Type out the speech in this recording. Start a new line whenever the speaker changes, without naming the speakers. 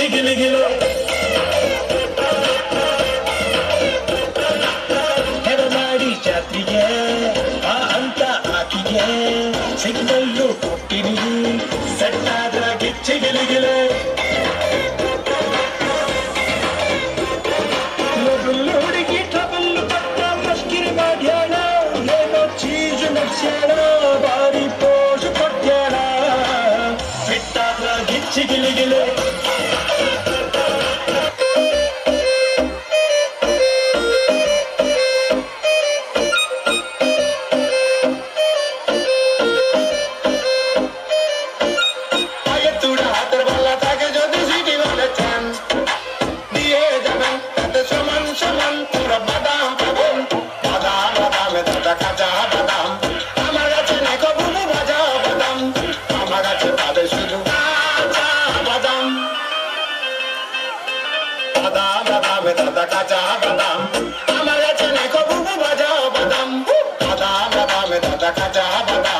ಗಿಚ್ಚಿ ಗಿಲಿಗಿಲು ಹೆರಮಾಡಿ ಜಾತ್ರೆಗೆ ಆ ಅಂತ ಆಕಿಗೆ ಸಿಗ್ನಲ್ಲು ಕೊಟ್ಟಿನಿ ಸಟ್ಟಾದ್ರ ಗಿಚ್ಚಿ ಗಿಲಿಗಿಲೆ ಹುಡುಗಿ ಟ್ರಬಲ್ ಪಟ್ಟ ಮಸ್ಕಿರಿ ಮಾಡ್ಯಾಳ ಏನೋ ಚೀಜು ನಡ್ಸ್ಯಾಳ ಬಾರಿ ಪೋಜು ಕೊಟ್ಯಾಳ ಸಿಟ್ಟಾದ್ರ ಗಿಚ್ಚಿ ಗಿಲಿಗಿಲೆ কাঁচা বাদাম আমার কাছে নেই কবু বাজা বাদাম বাদাম বাদাম দাদা কাঁচা বাদাম